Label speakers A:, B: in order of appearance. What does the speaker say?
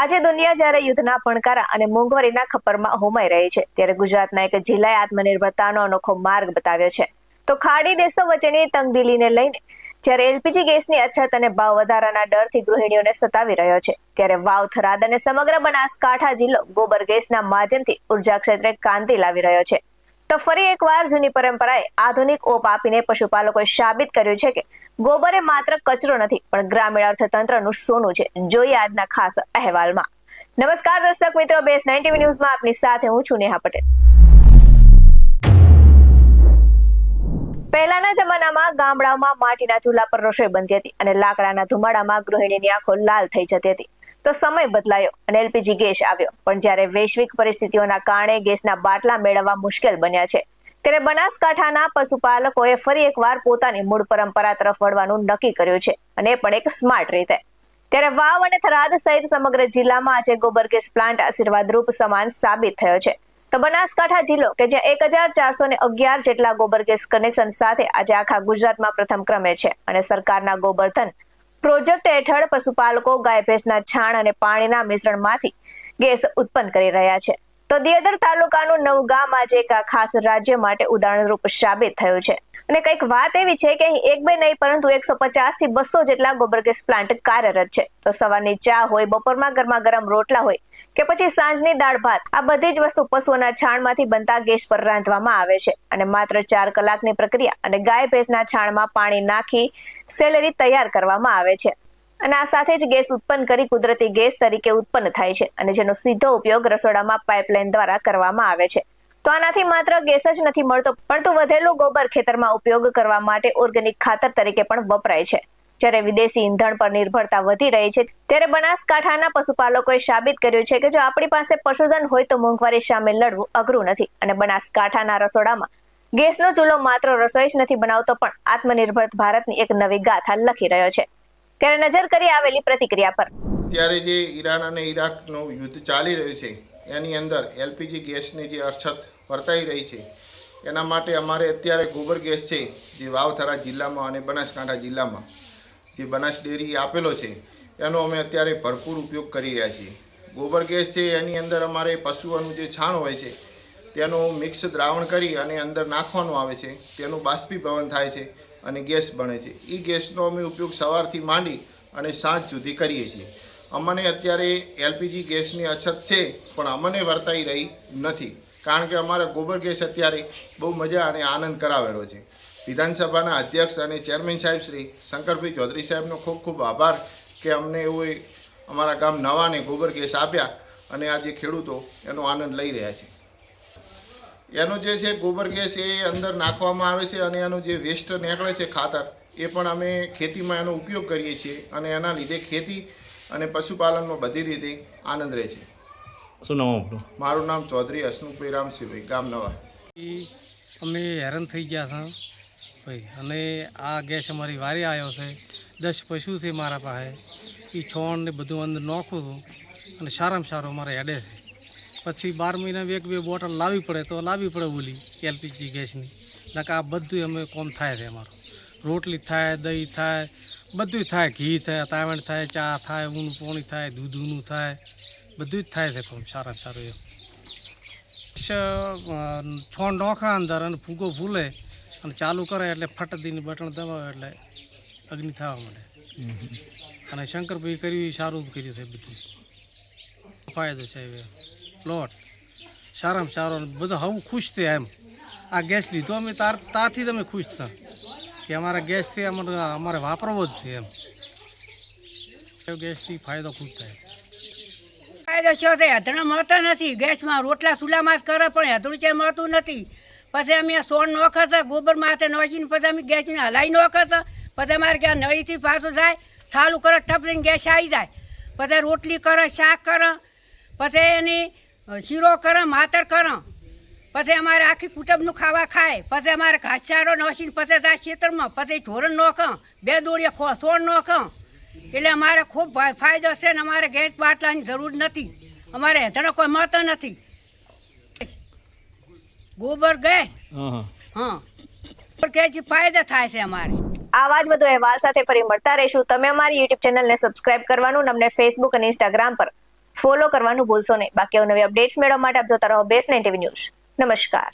A: આજે દુનિયા જ્યારે યુદ્ધના ભણકારા અને મોંઘવારીના ખપ્પરમાં હોમાઈ રહી છે, ત્યારે ગુજરાતના એક જિલ્લાએ આત્મનિર્ભરતાનો અનોખો માર્ગ બતાવ્યો છે. તો ખાડી દેશો વચ્ચેની તંગદિલીને લઈને જ્યારે એલપીજી ગેસની અછત અને ભાવ વધારાના ડરથી ગૃહિણીઓને સતાવી રહ્યો છે, ત્યારે વાવ, થરાદ અને સમગ્ર બનાસકાંઠા જિલ્લો ગોબર ગેસના માધ્યમથી ઉર્જા ક્ષેત્રે ક્રાંતિ લાવી રહ્યો છે. તો ફરી એકવાર જૂની પરંપરાએ આધુનિક ઓપ આપીને પશુપાલકોએ સાબિત કર્યું છે કે ગોબર એ માત્ર કચરો નથી, પણ ગ્રામીણ અર્થતંત્રનું સોનું છે. જોઈએ આજના ખાસ અહેવાલમાં. નમસ્કાર દર્શક મિત્રો, બેસ 90 ન્યૂઝમાં આપની સાથે હું છું નેહા પટેલ. પહેલાના જમાનામાં ગામડાઓમાં માટીના ચૂલા પર રસોઈ બનતી હતી અને લાકડાના ધુમાડામાં ગૃહિણીની આંખો લાલ થઈ જતી હતી. તો સમય બદલાયો અને એલપીજી ગેસ આવ્યો, પણ જ્યારે વૈશ્વિક પરિસ્થિતિઓના કારણે ગેસના બાટલા મેળવવા મુશ્કેલ બન્યા છે, ત્યારે બનાસકાંઠાના પશુપાલકોએ ફરી એકવાર પોતાની મૂળ પરંપરા તરફ વળવાનું નક્કી કર્યું છે, અને પણ એક સ્માર્ટ રીતે. ત્યારે વાવ અને થરાદ સહિત સમગ્ર જિલ્લામાં આજે ગોબર ગેસ પ્લાન્ટ આશીર્વાદરૂપ સમાન સાબિત થયો છે. તો બનાસકાંઠા જિલ્લો કે જ્યાં 1411 જેટલા ગોબર ગેસ કનેક્શન સાથે આજે આખા ગુજરાતમાં પ્રથમ ક્રમે છે, અને સરકારના ગોબરધન પ્રોજેક્ટ હેઠળ પશુપાલકો ગાય ભેંસના છાણ અને પાણીના મિશ્રણમાંથી ગેસ ઉત્પન્ન કરી રહ્યા છે. તો દિયોદર તાલુકાનું નવું ગામ આજે એક ખાસ રાજ્ય માટે ઉદાહરણરૂપ સાબિત થયું છે. અને કંઈક વાત એવી છે કે અહીં એક બે નહીં, પરંતુ 150 થી 200 જેટલા ગોબર ગેસ પ્લાન્ટ કાર્યરત છે. તો સવારની ચા હોય, બપોરમાં ગરમા ગરમ રોટલા હોય કે પછી સાંજની દાળ ભાત, આ બધી જ વસ્તુ પશુઓના છાણમાંથી બનતા ગેસ પર રાંધવામાં આવે છે. અને માત્ર 4 કલાકની પ્રક્રિયા અને ગાય ભેંસના છાણમાં પાણી નાખી સેલેરી તૈયાર કરવામાં આવે છે. અને આ સાથે જ ગેસ ઉત્પન્ન કરી કુદરતી ગેસ તરીકે ઉત્પન્ન થાય છે, અને જેનો સીધો ઉપયોગ રસોડામાં પાઇપલાઇન દ્વારા કરવામાં આવે છે. તો આનાથી માત્ર ગેસ જ નથી મળતો, પરંતુ વધેલું ગોબર ખેતરમાં ઉપયોગ કરવા માટે ઓર્ગેનિક ખાતર તરીકે પણ વપરાય છે. જ્યારે વિદેશી ઈંધણ પર નિર્ભરતા વધી રહી છે, ત્યારે બનાસકાંઠાના પશુપાલકોએ સાબિત કર્યું છે કે જો આપણી પાસે પશુધન હોય તો મોંઘવારી સામે લડવું અઘરું નથી. અને બનાસકાંઠાના રસોડામાં ગેસનો ચૂલો માત્ર રસોઈ જ નથી બનાવતો, પણ આત્મનિર્ભર ભારતની એક નવી ગાથા લખી રહ્યો છે. ત્યારે નજર કરી આવેલી પ્રતિક્રિયા પર.
B: ત્યારે જે ઈરાન અને ઈરાકનું યુદ્ધ ચાલી રહ્યું છે, એની અંદર એલપીજી ગેસની જે અછત વર્તાઈ રહી છે, એના માટે અમારે અત્યારે ગોબર ગેસ છે, જે વાવ, થરાદ જિલ્લામાં અને બનાસકાંઠા જિલ્લામાં જે બનાસ ડેરી આપેલો છે, એનો અમે અત્યારે ભરપૂર ઉપયોગ કરી રહ્યા છીએ. ગોબર ગેસ છે એની અંદર અમારે પશુઓનું જે છાણ હોય છે તેનું મિક્સ દ્રાવણ કરી અને અંદર નાખવાનું આવે છે, તેનું બાષ્પીભવન થાય છે અને ગેસ બને છે. એ ગેસનો અમે ઉપયોગ સવારથી માંડી અને સાંજ સુધી કરીએ છીએ. અમને અત્યારે એલપીજી ગેસની અછત છે, પણ અમને વર્તાઈ રહી નથી, કારણ કે અમારા ગોબર ગેસ અત્યારે બહુ મજા અને આનંદ કરાવેલો છે. વિધાનસભાના અધ્યક્ષ અને ચેરમેન સાહેબ શ્રી શંકરભાઈ ચૌધરી સાહેબનો ખૂબ ખૂબ આભાર કે અમને એવું અમારા ગામ નવાને ગોબર ગેસ આપ્યા, અને આજે ખેડૂતો એનો આનંદ લઈ રહ્યા છે. એનો જે છે ગોબર ગેસ એ અંદર નાખવામાં આવે છે, અને એનું જે વેસ્ટ નીકળે છે ખાતર, એ પણ અમે ખેતીમાં એનો ઉપયોગ કરીએ છીએ, અને એના લીધે ખેતી અને પશુપાલનમાં બધી રીતે આનંદ રહે છે.
C: શું નામ આપણું?
B: મારું નામ ચૌધરી હસમુખભાઈ રામસિંહભાઈ, ગામ નવા.
D: અમે હેરાન થઈ ગયા હતા ભાઈ, અને આ ગેસ અમારી વારી આવ્યો છે. 10 પશુ છે મારા પાસે, એ છોણ ને બધું અંદર નાખું છું, અને સારામાં સારો અમારે હેડે છે. પછી 12 મહિના 1-2 બોટલ લાવવી પડે તો લાવવી પડે ઓલી એલપીજી ગેસની. નકા આ બધું અમે કોમ થાય છે અમારું. રોટલી થાય, દહીં થાય, બધું થાય, ઘી થાય, તાવણ થાય, ચા થાય, ઊનું પાણી થાય, દૂધનું થાય, બધું જ થાય છે કોમ સારામાં સારું એમ. છોણ નોખા અંદર અને ફૂગો ફૂલે અને ચાલુ કરે એટલે ફટદીની બટણ દબાવે એટલે અગ્નિ થવા માંડે. અને શંકરભાઈ કર્યું એ સારું કર્યું છે, બધું ફાયદો છે. પ્લોટ સારામાં સારો, બધું હું ખુશ થયા એમ. આ ગેસ લીધો અમે તારથી તમે ખુશ થા કે અમારા ગેસથી અમારે વાપરવો જ છે એમ. ગેસથી ફાયદો ખૂબ થાય.
E: ફાયદો શું થાય? હેધણા મળતા નથી ગેસમાં. રોટલા ચૂલામાં જ કરે, પણ હેધણું છે મળતું નથી. પછી અમે સોણ નોખે છે, ગોબર માથે નોખીને પછી અમે ગેસને હલાવી નોખે છે. પછી અમારે ક્યાં નળીથી પાછું જાય, ચાલુ કરે, ટપરીને ગેસ આવી જાય. પછી રોટલી કરે, શાક કરે, પછી એની શીરો કરે, માતર કરે. પછી અમારે આખી કુટુંબનું ખાવા ખાય. પછી અમારે ઘાસચારો નોસીને પછી જાય ખેતરમાં, પછી ધોરણ નોખે, 2 દોડીએ સોણ નોખે. એટલે અમારે ખૂબ ફાયદો છે, ને અમારે ગેસ બાટલાની જરૂર નથી. અમારે હેઠળ કોઈ મળતા નથી. ગોબર ગેસ, હા, ગેસથી ફાયદો થાય છે અમારે.
A: આવા જ વધુ અહેવાલ સાથે ફરી મળતા રહીશું. તમે અમારી YouTube ચેનલને સબસ્ક્રાઇબ કરવાનું, અમને Facebook અને Instagram પર ફોલો કરવાનું ભૂલશો નહીં. બાકી નવી અપડેટ્સ મેળવવા માટે આપ જોતા રહો BEST9 TV ન્યૂઝ. નમસ્કાર.